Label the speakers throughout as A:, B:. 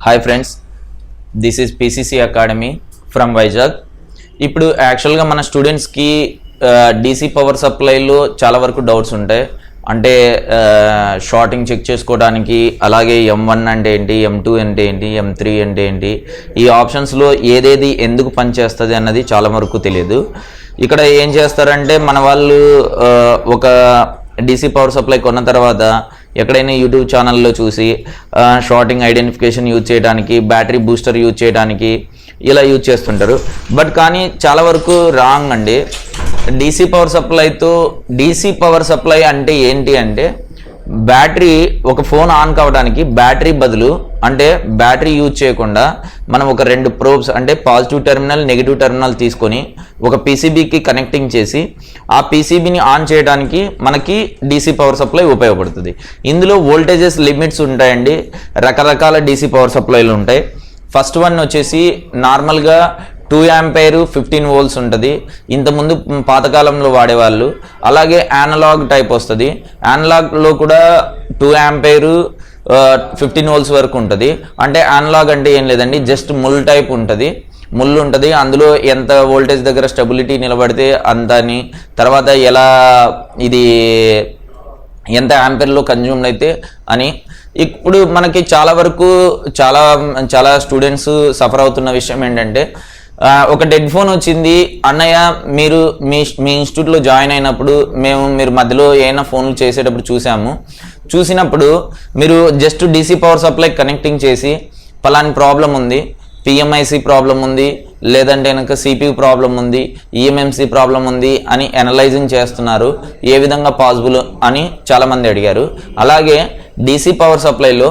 A: Hi friends, this is PCC academy from Vizag. ఇప్పుడు యాక్చువల్గా మన స్టూడెంట్స్కి డీసీ పవర్ సప్లైలో చాలా వరకు డౌట్స్ ఉంటాయి. అంటే షార్టింగ్ చెక్ చేసుకోవడానికి, అలాగే M1 అంటే ఏంటి, M2 అంటే ఏంటి, M3 అంటే ఏంటి, ఈ ఆప్షన్స్లో ఏదేది ఎందుకు పనిచేస్తుంది అన్నది చాలా వరకు తెలియదు. ఇక్కడ ఏం చేస్తారంటే మన వాళ్ళు ఒక డీసీ పవర్ సప్లై కొన్న తర్వాత ఎక్కడైనా యూట్యూబ్ ఛానల్లో చూసి షార్టింగ్ ఐడెంటిఫికేషన్ యూజ్ చేయడానికి, బ్యాటరీ బూస్టర్ యూజ్ చేయడానికి ఇలా యూజ్ చేస్తుంటారు. బట్ కానీ చాలా వరకు రాంగ్ అండి. డీసీ పవర్ సప్లై అంటే ఏంటి అంటే, బ్యాటరీ ఒక ఫోన్ ఆన్ కావడానికి బ్యాటరీ బదులు, అంటే బ్యాటరీ యూజ్ చేయకుండా మనం ఒక రెండు ప్రోబ్స్, అంటే పాజిటివ్ టెర్మినల్, నెగిటివ్ టెర్మినల్ తీసుకొని ఒక పీసీబీకి కనెక్టింగ్ చేసి ఆ పీసీబీని ఆన్ చేయడానికి మనకి డీసీ పవర్ సప్లై ఉపయోగపడుతుంది. ఇందులో వోల్టేజెస్ లిమిట్స్ ఉంటాయండి. రకరకాల డీసీ పవర్ సప్లైలు ఉంటాయి. ఫస్ట్ వన్ వచ్చేసి నార్మల్గా 2 ఆంపియర్ 15 వోల్ట్స్ ఉంటుంది. ఇంతకుముందు పాతకాలంలో వాడేవాళ్ళు. అలాగే యానలాగ్ టైప్ వస్తుంది. యానలాగ్లో కూడా 2 ఆంపియర్ 15 వోల్ట్స్ వరకు ఉంటుంది. అంటే యానలాగ్ అంటే ఏం లేదండి, జస్ట్ ముల్ టైప్ ఉంటుంది. ముళ్ళు ఉంటుంది, అందులో ఎంత వోల్టేజ్ దగ్గర స్టెబిలిటీ నిలబడితే అంత అని, తర్వాత ఎలా ఇది ఎంత యాంపేర్లో కన్జ్యూమ్ అయితే అని. ఇప్పుడు మనకి చాలా వరకు చాలా స్టూడెంట్స్ సఫర్ అవుతున్న విషయం ఏంటంటే, ఒక డెడ్ ఫోన్ వచ్చింది అన్నయ్య, మీరు మీ ఇన్స్టిట్యూట్లో జాయిన్ అయినప్పుడు మీరు మధ్యలో ఏమైనా ఫోన్లు చేసేటప్పుడు చూసినప్పుడు మీరు just DC power supply connecting చేసి పలాని ప్రాబ్లం ఉంది, పిఎంఐసి ప్రాబ్లం ఉంది, లేదంటే కనుక సిపియు ప్రాబ్లం ఉంది, ఈఎంఎంసి ప్రాబ్లం ఉంది అని అనలైజింగ్ చేస్తున్నారు. ఏ విధంగా పాసిబుల్ అని చాలామంది అడిగారు. అలాగే డీసీ పవర్ సప్లైలో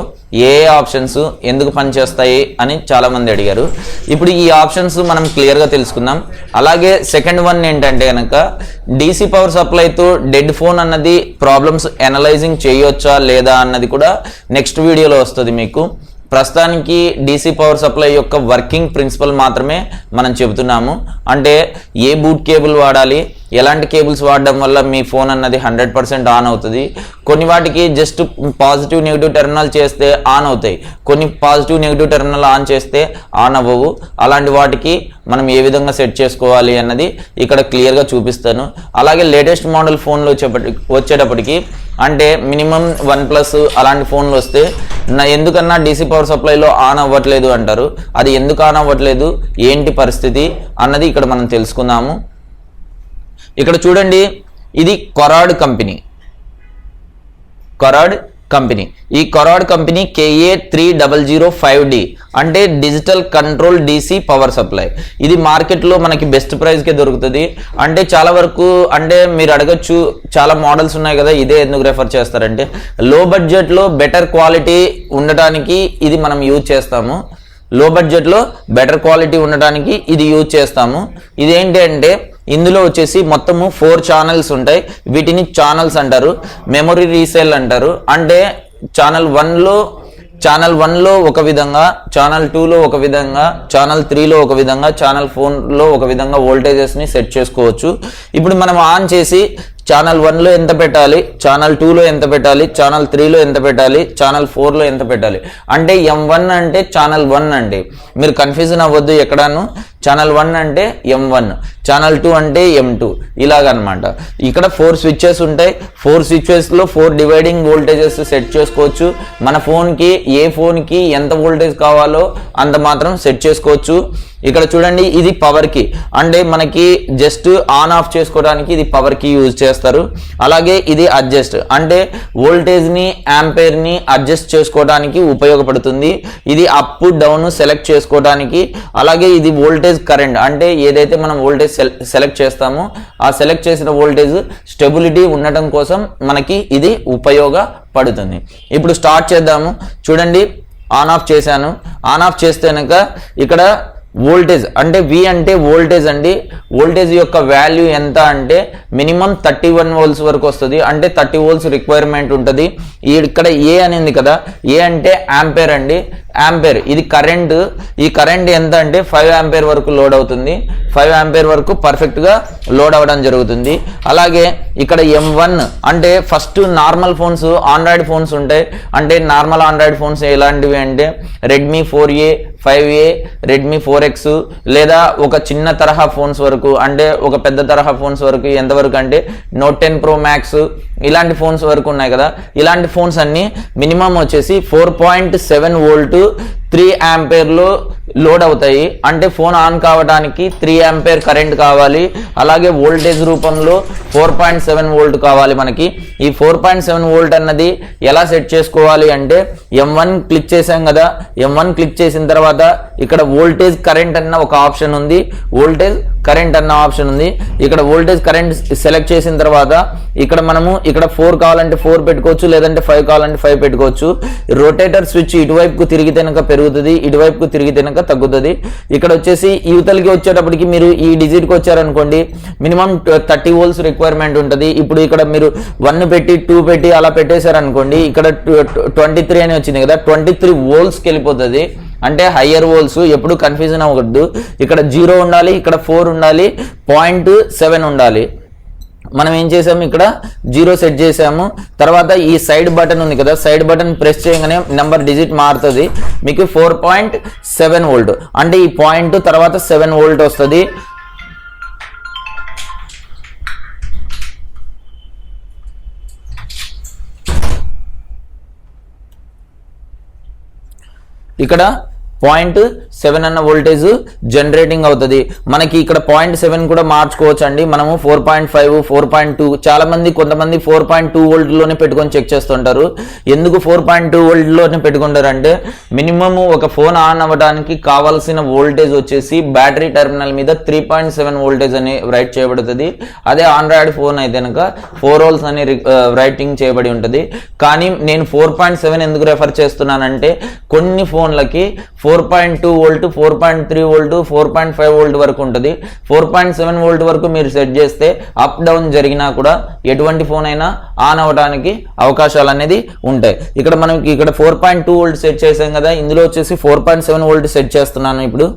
A: ఏ ఆప్షన్స్ ఎందుకు పనిచేస్తాయి అని చాలామంది అడిగారు. ఇప్పుడు ఈ ఆప్షన్స్ మనం క్లియర్గా తెలుసుకుందాం. అలాగే సెకండ్ వన్ ఏంటంటే కనుక, డీసీ పవర్ సప్లైతో డెడ్ ఫోన్ అన్నది ప్రాబ్లమ్స్ అనలైజింగ్ చేయొచ్చా లేదా అన్నది కూడా నెక్స్ట్ వీడియోలో వస్తుంది మీకు. ప్రస్తుతానికి డీసీ పవర్ సప్లై యొక్క వర్కింగ్ ప్రిన్సిపల్ మాత్రమే మనం చెబుతున్నాము. అంటే ఏ బూట్ కేబుల్ వాడాలి, ఎలాంటి కేబుల్స్ వాడడం వల్ల మీ ఫోన్ అన్నది 100% ఆన్ అవుతుంది. కొన్ని వాటికి జస్ట్ పాజిటివ్ నెగిటివ్ టెర్మినల్ చేస్తే ఆన్ అవుతాయి, కొన్ని పాజిటివ్ నెగిటివ్ టెర్మినల్ ఆన్ చేస్తే ఆన్ అవ్వవు. అలాంటి వాటికి మనం ఏ విధంగా సెట్ చేసుకోవాలి అన్నది ఇక్కడ క్లియర్గా చూపిస్తాను. అలాగే లేటెస్ట్ మోడల్ ఫోన్లు వచ్చేటప్పటికి, అంటే మినిమం OnePlus అలాంటి ఫోన్లు వస్తే ఎందుకన్నా డీసీ పవర్ సప్లైలో ఆన్ అవ్వట్లేదు అంటారు. అది ఎందుకు ఆన్ అవ్వట్లేదు, ఏంటి పరిస్థితి అన్నది ఇక్కడ మనం తెలుసుకుందాము. ఇక్కడ చూడండి, ఇది కొరాడ్ కంపెనీ. ఈ కొరాడ్ కంపెనీ KA3005D అంటే digital control DC power supply. ఇది మార్కెట్లో మనకి బెస్ట్ ప్రైస్కే దొరుకుతుంది. అంటే చాలా వరకు, అంటే మీరు అడగచ్చు, చాలా మోడల్స్ ఉన్నాయి కదా, ఇదే ఎందుకు రెఫర్ చేస్తారంటే, లో బడ్జెట్లో బెటర్ క్వాలిటీ ఉండటానికి ఇది మనం యూజ్ చేస్తాము. లో బడ్జెట్లో బెటర్ క్వాలిటీ ఉండటానికి ఇది యూజ్ చేస్తాము. ఇదేంటి అంటే, ఇందులో వచ్చేసి మొత్తము 4 ఛానల్స్ ఉంటాయి. వీటిని ఛానల్స్ అంటారు, మెమొరీ రీసేల్ అంటారు. అంటే ఛానల్ 1లో ఒక విధంగా, ఛానల్ 2లో ఒక విధంగా, ఛానల్ 3లో ఒక విధంగా, ఛానల్ 4లో ఒక విధంగా వోల్టేజెస్ని సెట్ చేసుకోవచ్చు. ఇప్పుడు మనం ఆన్ చేసి ఛానల్ 1లో ఎంత పెట్టాలి, ఛానల్ 2లో ఎంత పెట్టాలి, ఛానల్ 3లో ఎంత పెట్టాలి, ఛానల్ 4లో ఎంత పెట్టాలి, అంటే M1 అంటే ఛానల్ 1 అండి. మీరు కన్ఫ్యూజన్ అవ్వద్దు ఎక్కడాను. ఛానల్ 1 అంటే M1, ఛానల్ 2 అంటే M2, ఇలాగనమాట. ఇక్కడ 4 స్విచ్చెస్ ఉంటాయి. 4 స్విచ్చెస్లో 4 డివైడింగ్ వోల్టేజెస్ సెట్ చేసుకోవచ్చు. మన ఫోన్కి, ఏ ఫోన్కి ఎంత వోల్టేజ్ కావాలో అంత మాత్రం సెట్ చేసుకోవచ్చు. ఇక్కడ చూడండి, ఇది పవర్ కి, అంటే మనకి జస్ట్ ఆన్ ఆఫ్ చేసుకోవడానికి ఇది పవర్ కి యూజ్ చేస్తారు. అలాగే ఇది అడ్జస్ట్, అంటే వోల్టేజ్ని, యాంపేర్ని అడ్జస్ట్ చేసుకోవడానికి ఉపయోగపడుతుంది. ఇది అప్ డౌన్ సెలెక్ట్ చేసుకోవడానికి. అలాగే ఇది వోల్టేజ్ కరెంట్, అంటే ఏదైతే మనం వోల్టేజ్ సెలెక్ట్ చేస్తామో ఆ సెలెక్ట్ చేసిన వోల్టేజ్ స్టెబిలిటీ ఉండటం కోసం మనకి ఇది ఉపయోగపడుతుంది. ఇప్పుడు స్టార్ట్ చేద్దాము. చూడండి, ఆన్ ఆఫ్ చేశాను. ఆన్ ఆఫ్ చేస్తే కనుక ఇక్కడ వోల్టేజ్, అంటే V అంటే వోల్టేజ్ అండి. వోల్టేజ్ యొక్క వాల్యూ ఎంత అంటే మినిమం 31 వోల్ట్స్ వరకు వస్తుంది. అంటే 30 వోల్ట్స్ రిక్వైర్మెంట్ ఉంటుంది. ఇక్కడ ఏ అనేది కదా, ఏ అంటే యాంపేర్ అండి. ఆంపేర్ ఇది కరెంట్. ఈ కరెంట్ ఎంత అంటే 5 ఆంపేర్ వరకు లోడ్ అవుతుంది. 5 ఆంపేర్ వరకు పర్ఫెక్ట్గా లోడ్ అవ్వడం జరుగుతుంది. అలాగే ఇక్కడ M1 అంటే first normal phones, Android phones ఉంటాయి. అంటే నార్మల్ ఆండ్రాయిడ్ ఫోన్స్ ఎలాంటివి అంటే Redmi 4A, 5A, Redmi 4X లేదా ఒక చిన్న తరహా ఫోన్స్ వరకు, అంటే ఒక పెద్ద తరహా ఫోన్స్ వరకు ఎంతవరకు అంటే Note 10 Pro Max ఇలాంటి ఫోన్స్ వరకు ఉన్నాయి కదా. ఇలాంటి ఫోన్స్ అన్ని మినిమం వచ్చేసి 4.7 వోల్ట్ 3 ఆంపేర్లో లోడ్ అవుతాయి. అంటే ఫోన్ ఆన్ కావడానికి 3 ఆంపేర్ కరెంట్ కావాలి. అలాగే వోల్టేజ్ రూపంలో 4.7 వోల్ట్ కావాలి మనకి. ఈ 4.7 వోల్ట్ అన్నది ఎలా సెట్ చేసుకోవాలి అంటే M1 క్లిక్ చేసాం కదా. M1 క్లిక్ చేసిన తర్వాత ఇక్కడ వోల్టేజ్ కరెంట్ అన్న ఒక ఆప్షన్ ఉంది, వోల్టేజ్ కరెంట్ అన్న ఆప్షన్ ఉంది. ఇక్కడ వోల్టేజ్ కరెంట్ సెలెక్ట్ చేసిన తర్వాత ఇక్కడ మనము ఇక్కడ 4 కావాలంటే 4 పెట్టుకోవచ్చు, లేదంటే 5 కావాలంటే 5 పెట్టుకోవచ్చు. రొటేటర్ స్విచ్ ఇటువైపుకు తిరిగితే కనుక పెరుగుతుంది, ఇటువైపుకు తిరిగితే కనుక తగ్గుతుంది. ఇక్కడ వచ్చేసి యువతలకి వచ్చేటప్పటికి మీరు ఈ డిజిట్కి వచ్చారనుకోండి మినిమం 30 వోల్ట్స్ రిక్వైర్మెంట్ ఉంటుంది. ఇప్పుడు ఇక్కడ మీరు 1 పెట్టి 2 పెట్టి అలా పెట్టేశారనుకోండి, ఇక్కడ 23 అని వచ్చింది కదా, 23 వోల్ట్స్కి వెళ్ళిపోతుంది. అంటే హయ్యర్ వోల్ట్స్. ఎప్పుడు కన్ఫ్యూజన్ అవ్వద్దు. ఇక్కడ 0 ఉండాలి, ఇక్కడ 4 ఉండాలి, 0.7 ఉండాలి. మనం ఏం చేసాము, ఇక్కడ 0 సెట్ చేసాము. తర్వాత ఈ సైడ్ బటన్ ఉంది కదా, సైడ్ బటన్ ప్రెస్ చేయగానే నెంబర్ డిజిట్ మారుతుంది. మీకు 4.7 వోల్ట్ అంటే ఈ పాయింట్ తర్వాత 7 వోల్ట్ వస్తుంది. ఇక్కడ 0.7 అన్న వోల్టేజ్ జనరేటింగ్ అవుతుంది మనకి. ఇక్కడ 0.7 కూడా మార్చుకోవచ్చు అండి. మనము 4.5, 4.2 చాలా మంది కొంతమంది 4.2 వోల్ట్లోనే పెట్టుకొని చెక్ చేస్తుంటారు. ఎందుకు 4.2 వోల్ట్లోనే పెట్టుకుంటారు అంటే మినిమం ఒక ఫోన్ ఆన్ అవ్వడానికి కావాల్సిన వోల్టేజ్ వచ్చేసి బ్యాటరీ టెర్మినల్ మీద 3.7 వోల్టేజ్ అని రైట్ చేయబడుతుంది. అదే ఆండ్రాయిడ్ ఫోన్ అయితే కనుక 4 వోల్ట్స్ అని రైటింగ్ చేయబడి ఉంటుంది. కానీ నేను 4.7 ఎందుకు రెఫర్ చేస్తున్నానంటే కొన్ని ఫోన్లకి 4.2 వోల్ట్, 4.3 వోల్ట్, 4.5 వోల్ట్ వరకు ఉంటుంది. 4.7 వోల్ట్ వరకు మీరు సెట్ చేస్తే అప్ డౌన్ జరిగినా కూడా ఎటువంటి ఫోన్ అయినా ఆన్ అవ్వడానికి అవకాశాలు అనేది ఉంటాయి. ఇక్కడ మనకి ఇక్కడ 4.2 వోల్ట్ సెట్ చేసాం కదా, ఇందులో వచ్చేసి 4.7 వోల్ట్ సెట్ చేస్తున్నాను. ఇప్పుడు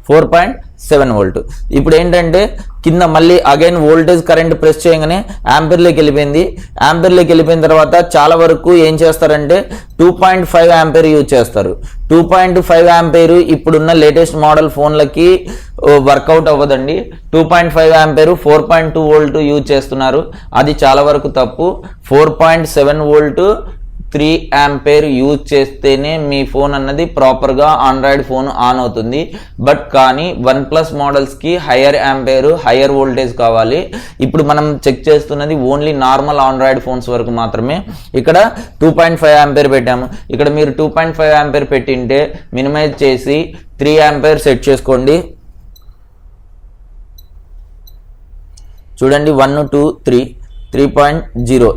A: 4.7 వోల్ట్. ఇప్పుడు ఏంటంటే కింద మళ్ళీ అగైన్ వోల్టేజ్ కరెంట్ ప్రెస్ చేయగానే ఆంపేర్లోకి వెళ్ళిపోయింది. ఆంపేర్లోకి వెళ్ళిపోయిన తర్వాత చాలా వరకు ఏం చేస్తారంటే 2.5 ఆంపేర్ యూజ్ చేస్తారు. 2.5 ఆంపేర్ ఇప్పుడున్న లేటెస్ట్ మోడల్ ఫోన్లకి వర్కౌట్ అవ్వదండి. 2.5 ఆంపేర్ 4.2 వోల్ట్ యూజ్ చేస్తున్నారు. అది చాలా వరకు తప్పు. 4.7 వోల్ట్ 3 ఆంపేర్ యూజ్ చేస్తేనే మీ ఫోన్ అన్నది ప్రాపర్గా ఆండ్రాయిడ్ ఫోన్ ఆన్ అవుతుంది. బట్ కానీ OnePlus మోడల్స్కి హయ్యర్ ఆంపేర్, హయ్యర్ వోల్టేజ్ కావాలి. ఇప్పుడు మనం చెక్ చేస్తున్నది ఓన్లీ నార్మల్ ఆండ్రాయిడ్ ఫోన్స్ వరకు మాత్రమే. ఇక్కడ 2.5 ఆంపేర్ పెట్టాము. ఇక్కడ మీరు 2.5 ఆంపేర్ పెట్టింటే మినిమైజ్ చేసి 3 ఆంపేర్ సెట్ చేసుకోండి. చూడండి 1, 2, 3, 3.0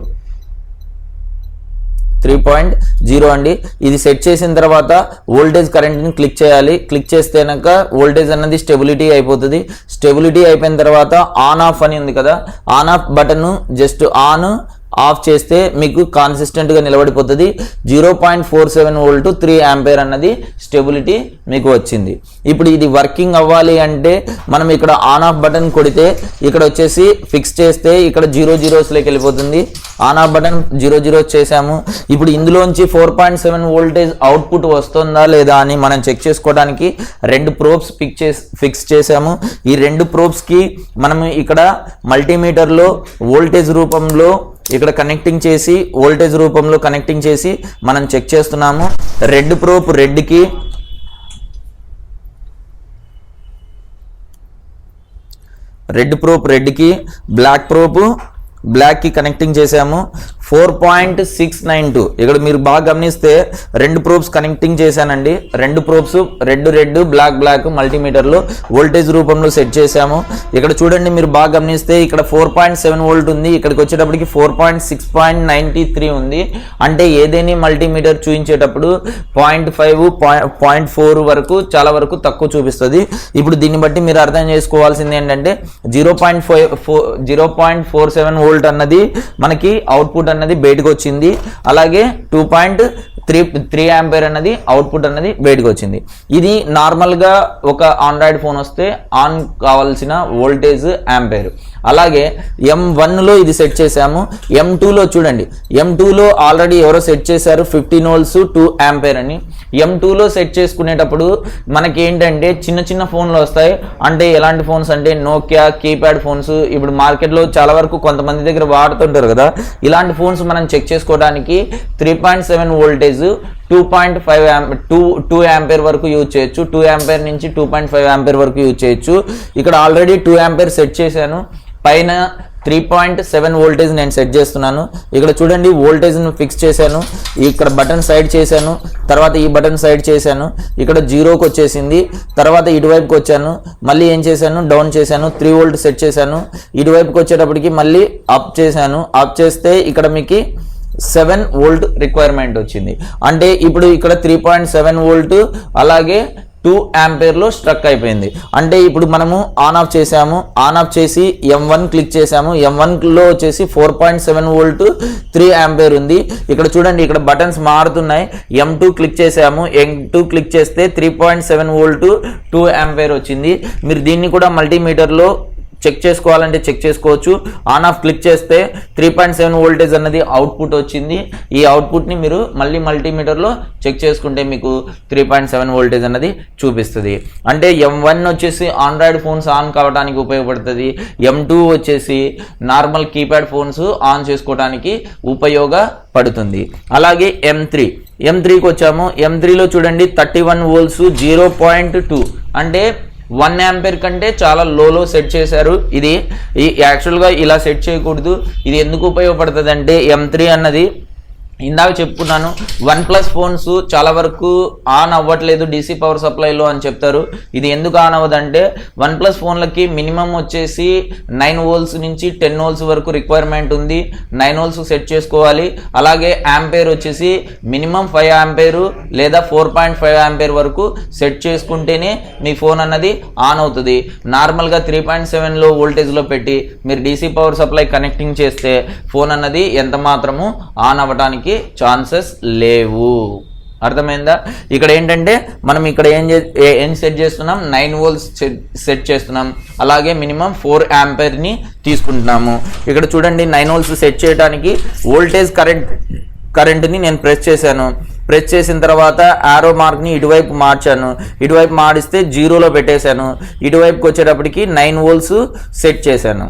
A: అండి. ఇది సెట్ చేసిన తర్వాత వోల్టేజ్ కరెంట్ని క్లిక్ చేయాలి. క్లిక్ చేస్తే కనుక వోల్టేజ్ అన్నది స్టెబిలిటీ అయిపోతుంది. స్టెబిలిటీ అయిపోయిన తర్వాత ఆన్ ఆఫ్ అని ఉంది కదా, on off button just on off చేస్తే మీకు కాన్సిస్టెంట్గా నిలబడిపోతుంది. 0.47 వోల్ట్ 3 ఆంపేర్ అన్నది స్టెబిలిటీ మీకు వచ్చింది. ఇప్పుడు ఇది వర్కింగ్ అవ్వాలి అంటే మనం ఇక్కడ ఆన్ ఆఫ్ బటన్ కొడితే ఇక్కడ వచ్చేసి ఫిక్స్ చేస్తే ఇక్కడ 0 వెళ్ళిపోతుంది. ఆన్ ఆఫ్ బటన్ 0 చేసాము. ఇప్పుడు ఇందులోంచి 4.7 వోల్టేజ్ అవుట్పుట్ వస్తుందా లేదా అని మనం చెక్ చేసుకోవడానికి 2 ప్రోబ్స్ ఫిక్స్ చేసాము. ఈ 2 ప్రోబ్స్కి మనం ఇక్కడ మల్టీమీటర్లో వోల్టేజ్ రూపంలో ఇక్కడ కనెక్టింగ్ చేసి వోల్టేజ్ రూపంలో కనెక్టింగ్ చేసి మనం చెక్ చేస్తున్నాము. రెడ్ ప్రోబ్ రెడ్కి, రెడ్ ప్రోబ్ రెడ్కి, బ్లాక్ ప్రోబ్ బ్లాక్కి కనెక్టింగ్ చేసాము. 4.692 ఇక్కడ మీరు బాగా గమనిస్తే 2 ప్రోబ్స్ కనెక్టింగ్ చేశానండి. 2 ప్రోబ్స్ రెడ్ బ్లాక్ మల్టీమీటర్లో వోల్టేజ్ రూపంలో సెట్ చేశాము. ఇక్కడ చూడండి మీరు బాగా గమనిస్తే ఇక్కడ 4.7 వోల్ట్ ఉంది. ఇక్కడికి వచ్చేటప్పటికి 4.6.93 ఉంది. అంటే ఏదేని మల్టీమీటర్ చూపించేటప్పుడు 0.5, 0.4 వరకు చాలా వరకు తక్కువ చూపిస్తుంది. ఇప్పుడు దీన్ని బట్టి మీరు అర్థం చేసుకోవాల్సింది ఏంటంటే 0.47 వోల్ట్ అన్నది మనకి అవుట్పుట్ అన్నది బయటకు వచ్చింది. అలాగే 2.3 యాంపేర్ అన్నది అవుట్పుట్ అన్నది బయటకు వచ్చింది. ఇది నార్మల్గా ఒక ఆండ్రాయిడ్ ఫోన్ వస్తే ఆన్ కావాల్సిన వోల్టేజ్ యాంపేర్. అలాగే M1లో ఇది సెట్ చేసాము. M2లో చూడండి, M2లో ఆల్రెడీ ఎవరో సెట్ చేశారు 15 వోల్ట్స్ 2 యాంపేర్ అని. M2లో సెట్ చేసుకునేటప్పుడు మనకి ఏంటంటే చిన్న చిన్న ఫోన్లు వస్తాయి. అంటే ఎలాంటి ఫోన్స్ అంటే నోకియా కీప్యాడ్ ఫోన్స్ ఇప్పుడు మార్కెట్లో చాలా వరకు కొంతమంది దగ్గర వాడుతుంటారు కదా. ఇలాంటి ఫోన్స్ మనం చెక్ చేసుకోవడానికి 3.7 వోల్టేజ్ 2 యాంపేర్ వరకు యూజ్ చేయొచ్చు. 2 యాంపేర్ నుంచి 2.5 యాంపేర్ వరకు యూజ్ చేయొచ్చు. ఇక్కడ ఆల్రెడీ 2 యాంపేర్ సెట్ చేశాను. పైన 3.7 వోల్టేజ్ నేను సెట్ చేస్తున్నాను. ఇక్కడ చూడండి వోల్టేజ్ను ఫిక్స్ చేశాను. ఇక్కడ బటన్ సైడ్ చేశాను, తర్వాత ఈ బటన్ సైడ్ చేశాను. ఇక్కడ 0కి వచ్చేసింది. తర్వాత ఇటువైపుకి వచ్చాను, మళ్ళీ ఏం చేశాను డౌన్ చేశాను, 3 వోల్ట్ సెట్ చేశాను. ఇటువైపుకి వచ్చేటప్పటికి మళ్ళీ అప్ చేశాను. అప్ చేస్తే ఇక్కడ మీకు 7 వోల్ట్ రిక్వైర్మెంట్ వచ్చింది. అంటే ఇప్పుడు ఇక్కడ 3.7 వోల్ట్ అలాగే 2 యాంపేర్లో స్ట్రక్ అయిపోయింది. అంటే ఇప్పుడు మనము ఆన్ ఆఫ్ చేసాము. ఆన్ ఆఫ్ చేసి M1 క్లిక్ చేసాము. M1లో వచ్చేసి 4.7 వోల్ట్ 3 యాంపేర్ ఉంది. ఇక్కడ చూడండి ఇక్కడ బటన్స్ మారుతున్నాయి. M2 క్లిక్ చేసాము. M2 క్లిక్ చేస్తే 3.7 వోల్ట్ 2 యాంపేర్ వచ్చింది. మీరు దీన్ని కూడా మల్టీమీటర్లో చెక్ చేసుకోవాలంటే చెక్ చేసుకోవచ్చు. ఆన్ ఆఫ్ క్లిక్ చేస్తే 3.7 వోల్టేజ్ అన్నది అవుట్పుట్ వచ్చింది. ఈ అవుట్పుట్ని మీరు మళ్ళీ మల్టీమీటర్లో చెక్ చేసుకుంటే మీకు 3.7 వోల్టేజ్ అన్నది చూపిస్తుంది. అంటే M1 వచ్చేసి ఆండ్రాయిడ్ ఫోన్స్ ఆన్ కావడానికి ఉపయోగపడుతుంది. M2 వచ్చేసి నార్మల్ కీప్యాడ్ ఫోన్స్ ఆన్ చేసుకోవడానికి ఉపయోగపడుతుంది. అలాగే M3కి వచ్చాము. M3లో చూడండి 31 వోల్ట్స్ 0.2 అంటే 1 యాంపేర్ కంటే చాలా లోలో సెట్ చేశారు. ఇది యాక్చువల్గా ఇలా సెట్ చేయకూడదు. ఇది ఎందుకు ఉపయోగపడుతుంది అంటే M3 అన్నది ఇందాక చెప్పుకున్నాను, OnePlus ఫోన్స్ చాలా వరకు ఆన్ అవ్వట్లేదు డీసీ పవర్ సప్లైలో అని చెప్తారు. ఇది ఎందుకు ఆన్ అవ్వదంటే OnePlus ఫోన్లకి మినిమం వచ్చేసి 9 వోల్ట్స్ నుంచి 10 వోల్ట్స్ వరకు రిక్వైర్మెంట్ ఉంది. 9 వోల్ట్స్ సెట్ చేసుకోవాలి. అలాగే యాంపేర్ వచ్చేసి మినిమం 5 యాంపేరు లేదా 4.5 యాంపేర్ వరకు సెట్ చేసుకుంటేనే మీ ఫోన్ అన్నది ఆన్ అవుతుంది. నార్మల్గా 3.7లో వోల్టేజ్లో పెట్టి మీరు డీసీ పవర్ సప్లై కనెక్టింగ్ చేస్తే ఫోన్ అన్నది ఎంత మాత్రము ఆన్ అవ్వడానికి ఛాన్సెస్ లేవు. అర్థమైందా? ఇక్కడ ఏంటంటే మనం ఇక్కడ ఏం సెట్ చేస్తున్నాం 9 వోల్ట్స్ సెట్ చేస్తున్నాం. అలాగే మినిమం 4 యాంపేర్ని తీసుకుంటున్నాము. ఇక్కడ చూడండి 9 వోల్ట్స్ సెట్ చేయడానికి వోల్టేజ్ కరెంట్ని నేను ప్రెస్ చేశాను. ప్రెస్ చేసిన తర్వాత ఆరో మార్క్ని ఇటువైపు మార్చాను. ఇటువైపు మారిస్తే 0లో పెట్టేశాను. ఇటువైపుకి వచ్చేటప్పటికి 9 వోల్ట్స్ సెట్ చేశాను.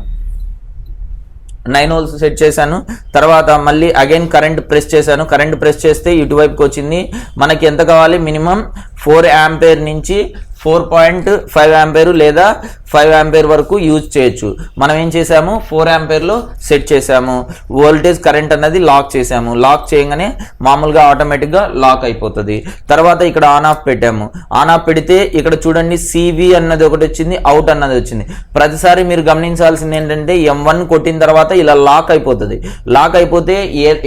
A: 9 వోల్ట్స్ సెట్ చేశాను. తర్వాత మళ్ళీ అగైన్ కరెంట్ ప్రెస్ చేశాను. కరెంట్ ప్రెస్ చేస్తే ఇటువైపుకి వచ్చింది. మనకి ఎంత కావాలి మినిమం 4 యాంపేర్ నుంచి 4.5 యాంపేరు లేదా 5 యాంపేర్ వరకు యూజ్ చేయొచ్చు. మనం ఏం చేసాము 4 యాంపేర్లో సెట్ చేసాము. వోల్టేజ్ కరెంట్ అన్నది లాక్ చేసాము. లాక్ చేయగానే మామూలుగా ఆటోమేటిక్గా లాక్ అయిపోతుంది. తర్వాత ఇక్కడ ఆన్ ఆఫ్ పెట్టాము. ఆన్ ఆఫ్ పెడితే ఇక్కడ చూడండి CV అన్నది ఒకటి వచ్చింది, అవుట్ అన్నది వచ్చింది. ప్రతిసారి మీరు గమనించాల్సింది ఏంటంటే M1 కొట్టిన తర్వాత ఇలా లాక్ అయిపోతుంది. లాక్ అయిపోతే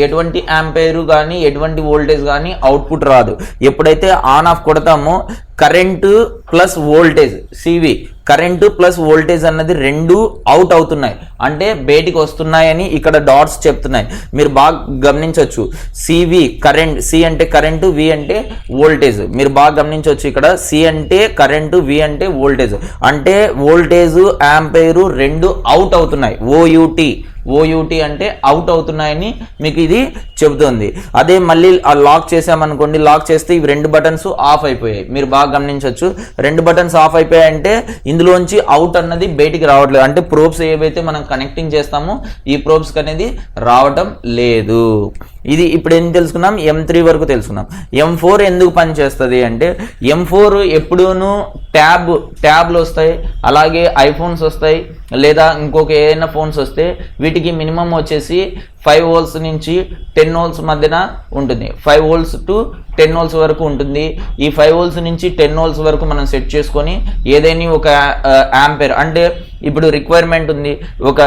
A: ఎటువంటి యాంపేరు కానీ ఎటువంటి వోల్టేజ్ కానీ అవుట్పుట్ రాదు. ఎప్పుడైతే ఆన్ ఆఫ్ కొడతామో current plus voltage CV current plus voltage అన్నది రెండు అవుట్ అవుతున్నాయి, అంటే బయటికి వస్తున్నాయని ఇక్కడ డాట్స్ చెప్తున్నాయి. మీరు బాగా గమనించవచ్చు. CV కరెంట్, C అంటే కరెంటు, V అంటే వోల్టేజ్. మీరు బాగా గమనించవచ్చు. ఇక్కడ C అంటే కరెంటు, V అంటే వోల్టేజ్. అంటే వోల్టేజ్ యాంపేరు రెండు అవుట్ అవుతున్నాయి. OUT అంటే అవుట్ అవుతున్నాయని మీకు ఇది చెబుతుంది. అదే మళ్ళీ లాక్ చేసామనుకోండి, లాక్ చేస్తే ఇవి 2 బటన్స్ ఆఫ్ అయిపోయాయి. మీరు బాగా గమనించవచ్చు. 2 బటన్స్ ఆఫ్ అయిపోయాయంటే ఇందులోంచి అవుట్ అన్నది బయటికి రావట్లేదు. అంటే ప్రోబ్స్ ఏవైతే మనం కనెక్టింగ్ చేస్తామో ఈ ప్రోబ్స్కి అనేది రావటం లేదు. ఇది ఇప్పుడు ఏం తెలుసుకున్నాం, M3 వరకు తెలుసుకున్నాం. M4 ఎందుకు పనిచేస్తుంది అంటే M4 ఎప్పుడూనూ ట్యాబ్లు వస్తాయి, అలాగే ఐఫోన్స్ వస్తాయి, లేదా ఇంకొక ఏదైనా ఫోన్స్ వస్తే వీటికి మినిమం వచ్చేసి 5 వోల్ట్స్ నుంచి 10 వోల్ట్స్ మధ్యన ఉంటుంది. 5 వోల్ట్స్ టు 10 వోల్ట్స్ వరకు ఉంటుంది. ఈ 5 వోల్ట్స్ నుంచి 10 వోల్ట్స్ వరకు మనం సెట్ చేసుకొని ఏదైనా ఒక యాంపేర్, అంటే ఇప్పుడు రిక్వైర్మెంట్ ఉంది, ఒక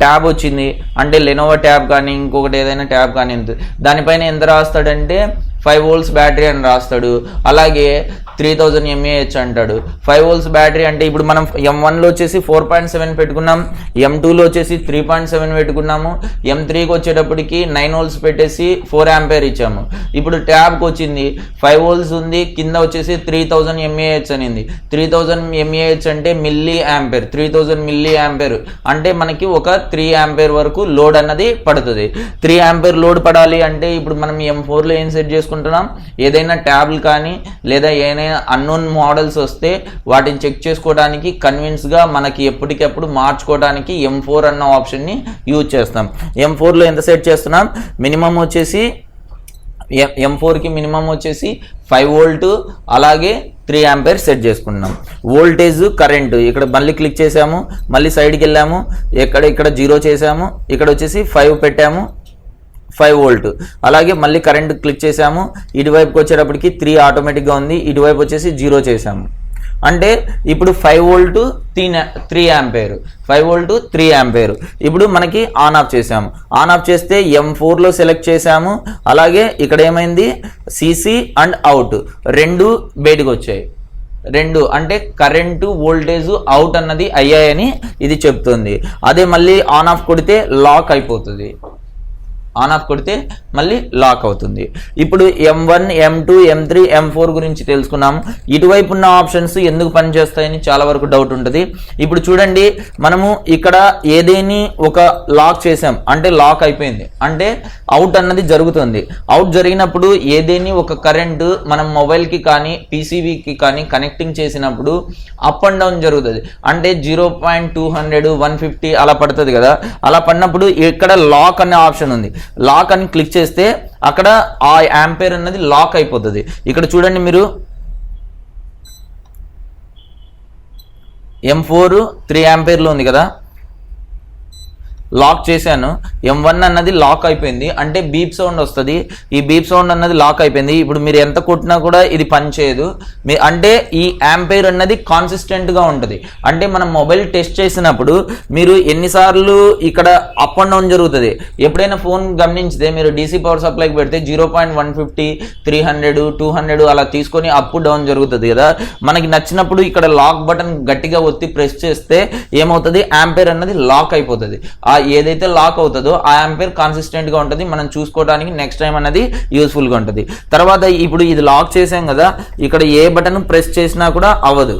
A: ట్యాబ్ వచ్చింది అంటే లెనోవో ట్యాబ్ కానీ ఇంకొకటి ఏదైనా ట్యాబ్ కానీ ఉంటుంది. దానిపైన ఎంత రాస్తాడంటే 5 వోల్ట్స్ బ్యాటరీ అని రాస్తాడు. అలాగే 3000 mAh అంటాడు. 5 volts బ్యాటరీ అంటే ఇప్పుడు మనం M1లో వచ్చేసి 4.7 పెట్టుకున్నాం, M2లో వచ్చేసి 3.7 పెట్టుకున్నాము, M3కి వచ్చేటప్పటికి 9 volts పెట్టేసి 4 ఆంపియర్ ఇచ్చాము. ఇప్పుడు ట్యాబ్కి వచ్చింది 5 volts ఉంది, కింద వచ్చేసి 3000 mAh అనింది. 3000 mAh అంటే మిల్లీ ఆంపియర్, 3000 మిల్లీ ఆంపియర్ అంటే మనకి ఒక 3 ఆంపియర్ వరకు లోడ్ అన్నది పడుతుంది. 3 ఆంపియర్ లోడ్ పడాలి అంటే ఇప్పుడు మనం M4లో ఏం సెట్ చేసుకుంటున్నాం, ఏదైనా ట్యాబ్లు కానీ లేదా ఏదైనా అన్నోన్ మోడల్స్ వస్తే వాటిని చెక్ చేసుకోవడానికి కన్విన్స్గా మనకి ఎప్పటికప్పుడు మార్చుకోవడానికి M4 అన్న ఆప్షన్ని యూజ్ చేస్తాం. M4లో ఎంత సెట్ చేస్తున్నాం, మినిమం వచ్చేసి M4కి మినిమం వచ్చేసి 5 volt అలాగే 3 ఆంపియర్ సెట్ చేసుకున్నాం. వోల్టేజ్ కరెంటు ఇక్కడ మళ్ళీ క్లిక్ చేసాము, మళ్ళీ సైడ్కి వెళ్ళాము, ఇక్కడ 0 చేసాము, ఇక్కడ వచ్చేసి 5 పెట్టాము, 5 volt. అలాగే మళ్ళీ కరెంట్ క్లిక్ చేసాము, ఇటువైపుకి వచ్చేటప్పటికి 3 ఆటోమేటిక్గా ఉంది, ఇటువైపు వచ్చేసి 0 చేసాము. అంటే ఇప్పుడు 5 volt 3 ఆంపియర్, 5 volt 3 ఆంపియర్. ఇప్పుడు మనకి ఆన్ ఆఫ్ చేసాము, ఆన్ ఆఫ్ చేస్తే M4లో సెలెక్ట్ చేసాము, అలాగే ఇక్కడ ఏమైంది సిసి అండ్ అవుట్ రెండు బయటకు వచ్చాయి. రెండు అంటే కరెంటు వోల్టేజ్ అవుట్ అన్నది అయ్యాయని ఇది చెప్తుంది. అదే మళ్ళీ ఆన్ ఆఫ్ కొడితే లాక్ అయిపోతుంది, ఆన్ ఆఫ్ కొడితే మళ్ళీ లాక్ అవుతుంది. ఇప్పుడు M1, M2, M3, M4 గురించి తెలుసుకున్నాము. ఇటువైపు ఉన్న ఆప్షన్స్ ఎందుకు పనిచేస్తాయని చాలా వరకు డౌట్ ఉంటుంది. ఇప్పుడు చూడండి, మనము ఇక్కడ ఏదేని ఒక లాక్ చేసాం అంటే లాక్ అయిపోయింది, అంటే అవుట్ అన్నది జరుగుతుంది. అవుట్ జరిగినప్పుడు ఏదేని ఒక కరెంటు మనం మొబైల్కి కానీ పీసీబీకి కానీ కనెక్టింగ్ చేసినప్పుడు అప్ అండ్ డౌన్ జరుగుతుంది. అంటే 0.200, 150 అలా పడుతుంది కదా. అలా పడినప్పుడు ఇక్కడ లాక్ అనే ఆప్షన్ ఉంది, లాక్ అని క్లిక్ చేస్తే అక్కడ ఆ యాంపేర్ అన్నది లాక్ అయిపోతుంది. ఇక్కడ చూడండి మీరు M4 3 ఆంపియర్లో ఉంది కదా, లాక్ చేశాను. M1 అన్నది లాక్ అయిపోయింది, అంటే బీప్ సౌండ్ వస్తుంది. ఈ బీప్ సౌండ్ అన్నది లాక్ అయిపోయింది. ఇప్పుడు మీరు ఎంత కొట్టినా కూడా ఇది పనిచేయదు. అంటే ఈ యాంపైర్ అన్నది కాన్సిస్టెంట్గా ఉంటుంది. అంటే మనం మొబైల్ టెస్ట్ చేసినప్పుడు మీరు ఎన్నిసార్లు ఇక్కడ అప్ అండ్ డౌన్ జరుగుతుంది. ఎప్పుడైనా ఫోన్ గమనించితే మీరు డీసీ పవర్ సప్లైకి పెడితే 0.150, 300, 200 అలా తీసుకొని అప్ డౌన్ జరుగుతుంది కదా. మనకి నచ్చినప్పుడు ఇక్కడ లాక్ బటన్ గట్టిగా ఒత్తి ప్రెస్ చేస్తే ఏమవుతుంది, యాంపైర్ అన్నది లాక్ అయిపోతుంది. ఏదైతే లాక్ అవుతుందో ఆ యాంపైర్ కాన్సిస్టెంట్ గా ఉంటుంది, మనం చూసుకోవడానికి నెక్స్ట్ టైం అనేది యూస్ఫుల్ గా ఉంటుంది. తర్వాత ఇప్పుడు ఇది లాక్ చేసాం కదా, ఇక్కడ ఏ బటన్ ప్రెస్ చేసినా కూడా అవ్వదు,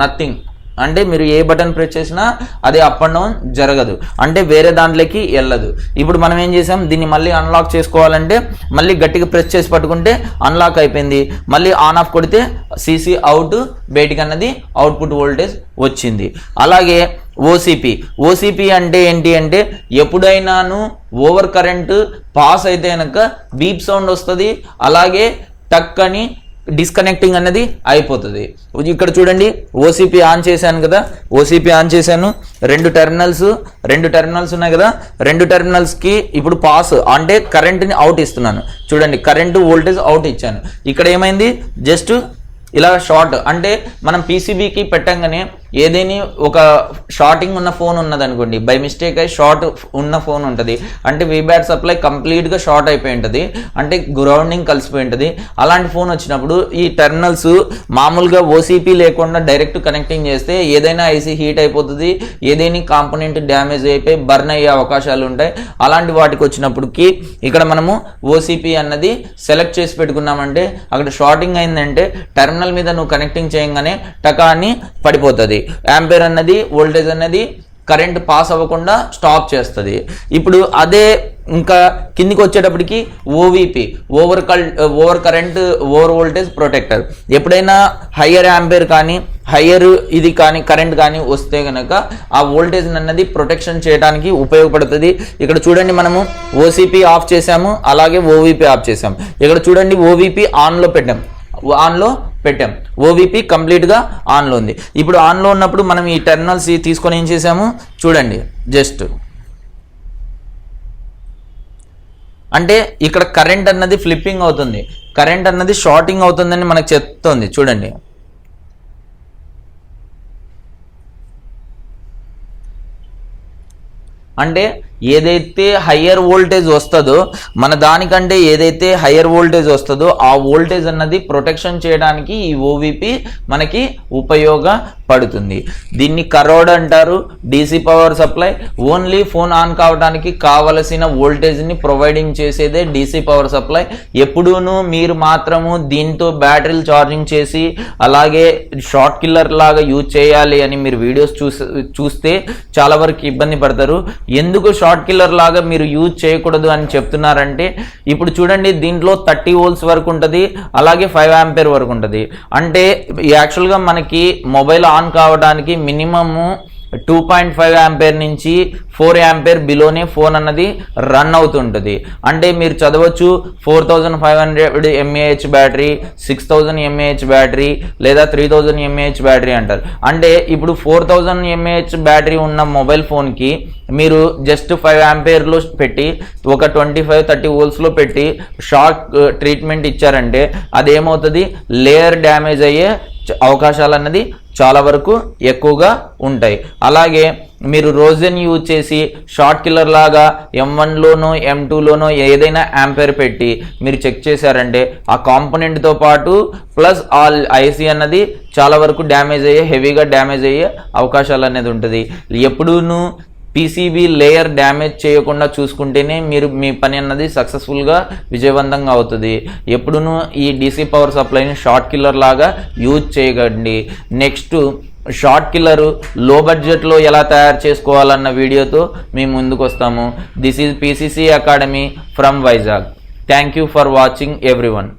A: నథింగ్. అంటే మీరు ఏ బటన్ ప్రెస్ చేసినా అది అప్ అండ్ డౌన్ జరగదు, అంటే వేరే దాంట్లోకి వెళ్ళదు. ఇప్పుడు మనం ఏం చేసాం, దీన్ని మళ్ళీ అన్లాక్ చేసుకోవాలంటే మళ్ళీ గట్టిగా ప్రెస్ చేసి పట్టుకుంటే అన్లాక్ అయిపోయింది. మళ్ళీ ఆన్ ఆఫ్ కొడితే సిసి అవుట్ బయటికి అన్నది అవుట్పుట్ వోల్టేజ్ వచ్చింది. అలాగే ఓసిపి అంటే ఏంటి అంటే ఎప్పుడైనాను ఓవర్ కరెంట్ పాస్ అయితే కనుక బీప్ సౌండ్ వస్తుంది, అలాగే టక్ అని డిస్కనెక్టింగ్ అనేది అయిపోతుంది. ఇక్కడ చూడండి, ఓసిపి ఆన్ చేశాను కదా, ఓసిపి ఆన్ చేశాను, రెండు టెర్మినల్స్ ఉన్నాయి కదా, రెండు టెర్మినల్స్కి ఇప్పుడు పాస్ అంటే కరెంట్ని అవుట్ ఇస్తున్నాను. చూడండి, కరెంటు వోల్టేజ్ అవుట్ ఇచ్చాను. ఇక్కడ ఏమైంది, జస్ట్ ఇలా షార్ట్ అంటే మనం పీసీబీకి పెట్టంగానే ఏదేని ఒక షార్టింగ్ ఉన్న ఫోన్ ఉన్నదనుకోండి, బై మిస్టేక్ అయి షార్ట్ ఉన్న ఫోన్ ఉంటుంది, అంటే వీబ్యాట్ సప్లై కంప్లీట్గా షార్ట్ అయిపోయి ఉంటుంది, అంటే గ్రౌండింగ్ కలిసిపోయి ఉంటుంది. అలాంటి ఫోన్ వచ్చినప్పుడు ఈ టెర్మినల్స్ మామూలుగా ఓసీపీ లేకుండా డైరెక్ట్ కనెక్టింగ్ చేస్తే ఏదైనా ఐసీ హీట్ అయిపోతుంది, ఏదైనా కాంపోనెంట్ డ్యామేజ్ అయిపోయి బర్న్ అయ్యే అవకాశాలు ఉంటాయి. అలాంటి వాటికి వచ్చినప్పటికీ ఇక్కడ మనము ఓసీపీ అన్నది సెలెక్ట్ చేసి పెట్టుకున్నామంటే అక్కడ షార్టింగ్ అయిందంటే టెర్మినల్ మీద నువ్వు కనెక్టింగ్ చేయగానే టకాన్ని పడిపోతుంది. యాంపేర్ అన్నది వోల్టేజ్ అన్నది కరెంట్ పాస్ అవ్వకుండా స్టాప్ చేస్తుంది. ఇప్పుడు అదే ఇంకా కిందికి వచ్చేటప్పటికి O V P over current over voltage protector. ఎప్పుడైనా హయ్యర్ యాంపేర్ కానీ హయ్యర్ ఇది కానీ కరెంట్ కానీ వస్తే కనుక ఆ వోల్టేజ్ అన్నది ప్రొటెక్షన్ చేయడానికి ఉపయోగపడుతుంది. ఇక్కడ చూడండి, మనము ఓసిపి ఆఫ్ చేసాము, అలాగే ఓవిపి ఆఫ్ చేసాము. ఇక్కడ చూడండి, ఓవిపి ఆన్లో పెట్టాం, ఓవిపి కంప్లీట్గా ఆన్లో ఉంది. ఇప్పుడు ఆన్లో ఉన్నప్పుడు మనం ఈ టెర్మినల్స్ తీసుకొని ఏం చేసాము చూడండి, జస్ట్ అంటే ఇక్కడ కరెంట్ అన్నది ఫ్లిప్పింగ్ అవుతుంది, కరెంట్ అన్నది షార్టింగ్ అవుతుందని మనకు చెప్తుంది. చూడండి, అంటే ఏదైతే హయ్యర్ వోల్టేజ్ వస్తుందో మన దానికంటే ఏదైతే హయ్యర్ వోల్టేజ్ వస్తుందో ఆ వోల్టేజ్ అన్నది ప్రొటెక్షన్ చేయడానికి ఈ ఓవిపి మనకి ఉపయోగపడుతుంది. దీన్ని కరోడ్ అంటారు. DC power supply only phone on కావడానికి కావలసిన వోల్టేజ్ని ప్రొవైడింగ్ చేసేదే డీసీ పవర్ సప్లై. ఎప్పుడూనూ మీరు మాత్రము దీంతో బ్యాటరీలు ఛార్జింగ్ చేసి అలాగే షార్ట్ కిల్లర్ లాగా యూజ్ చేయాలి అని మీరు వీడియోస్ చూస్తే చాలా వరకు ఇబ్బంది పడతారు. ఎందుకు షార్ట్ కిల్లర్ లాగా మీరు యూజ్ చేయకూడదు అని చెప్తున్నారంటే, ఇప్పుడు చూడండి దీంట్లో 30 వోల్ట్స్ వరకు ఉంటుంది, అలాగే 5 ఆంపియర్ వరకు ఉంటుంది. అంటే యాక్చువల్గా మనకి మొబైల్ ఆన్ కావడానికి మినిమము 2.5 ఆంపియర్ నుంచి 4 ఆంపియర్ బిలోనే ఫోన్ అన్నది రన్ అవుతుంటుంది. అంటే మీరు చదవచ్చు 4500 mAh బ్యాటరీ, 6000 mAh బ్యాటరీ లేదా 3000 mAh బ్యాటరీ అంటారు. అంటే ఇప్పుడు 4000 mAh బ్యాటరీ ఉన్న మొబైల్ ఫోన్కి మీరు జస్ట్ 5 ఆంపియర్లో పెట్టి ఒక 25-30 వోల్ట్స్లో పెట్టి షాక్ ట్రీట్మెంట్ ఇచ్చారంటే అదేమవుతుంది, లేయర్ డ్యామేజ్ అయ్యే అవకాశాలు అన్నది చాలా వరకు ఎక్కువగా ఉంటాయి. అలాగే మీరు రోజన్ యూజ్ చేసి షార్ట్ కిల్లర్ లాగా M1లోనో M2లోనో ఏదైనా ఆంపియర్ పెట్టి మీరు చెక్ చేశారంటే ఆ కాంపోనెంట్తో పాటు ప్లస్ ఆ ఐసీ అన్నది చాలా వరకు డ్యామేజ్ అయ్యే, హెవీగా డ్యామేజ్ అయ్యే అవకాశాలు అనేది ఉంటుంది. ఎప్పుడూను పీసీబీ లేయర్ డ్యామేజ్ చేయకుండా చూసుకుంటేనే మీరు మీ పని అన్నది సక్సెస్ఫుల్గా విజయవంతంగా అవుతుంది. ఎప్పుడూనూ ఈ డీసీ పవర్ సప్లైని షార్ట్ కిల్లర్ లాగా యూజ్ చేయకండి. నెక్స్ట్ షార్ట్ కిల్లరు లో బడ్జెట్లో ఎలా తయారు చేసుకోవాలన్న వీడియోతో మేము ముందుకు వస్తాము. This is PCC academy from Vizag. Thank you for watching everyone.